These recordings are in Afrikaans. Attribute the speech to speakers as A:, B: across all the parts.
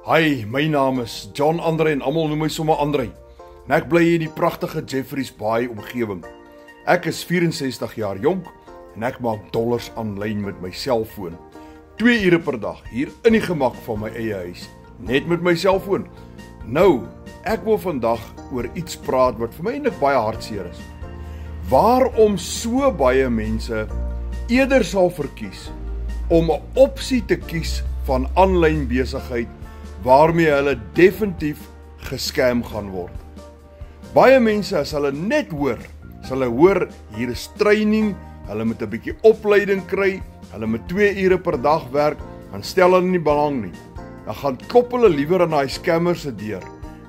A: Hi, my naam is John Andre en almal noem my sommer Andre. En ek bly hier in die pragtige Jeffreys Bay omgewing. Ek is 64 jaar jonk en ek maak dollars aanlyn met my selfoon. 2 ure per dag hier in die gemak van my eie huis, net met my selfoon. Nou, ek wil vandag oor iets praat wat vir my eintlik baie hartseer is. Waarom so baie mense eerder sal verkies om 'n opsie te kies van aanlyn besigheid waarmee hulle definitief gescam gaan word. Baie mense as hulle net hoor, hier is training, hulle moet 'n bietjie opleiding kry, hulle moet 2 ure per dag werk, dan stel hulle nie belang nie. Dan gaan klop hulle liewer aan daai scammers se deur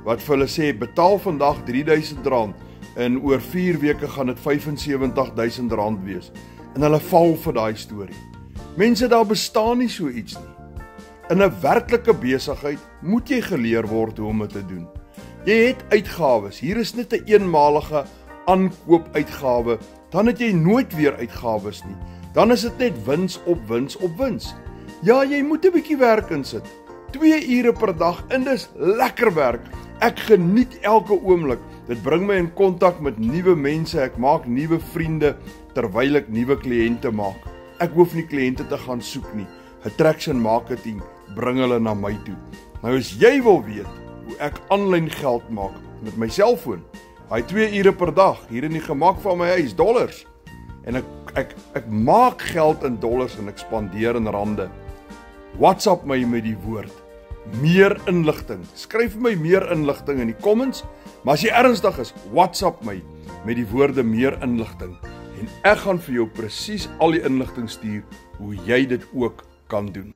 A: wat vir hulle sê betaal vandag R3000 en oor 4 weke gaan dit R75,000 wees. En hulle val vir daai storie. Mense, daar bestaan nie so iets nie. In 'n werklike besigheid moet jy geleer word hoe om dit te doen. Jy het uitgawes. Hier is net 'n eenmalige aankoop-uitgawe, dan het jy nooit weer uitgawes nie. Dan is dit net wins op wins op wins. Ja, jy moet 'n bietjie werk insit. 2 ure per dag en dis lekker werk. Ek geniet elke oomblik. Dit bring my in kontak met nuwe mense, ek maak nuwe vriende terwyl ek nuwe kliënte maak. Ek hoef nie kliënte te gaan soek nie. Attraction marketing bring hulle na my toe. Nou as jy wil weet hoe ek aanlyn geld maak met my selfoon, hy 2 ure per dag hier in die gemak van my huis, dollars. En ek maak geld in dollars en ek spandeer in rande. WhatsApp my met die woord meer inligting. Skryf vir my meer inligting in die comments, maar as jy ernstig is, WhatsApp my met die woorde meer inligting en ek gaan vir jou presies al die inligting stuur hoe jy dit ook kan doen.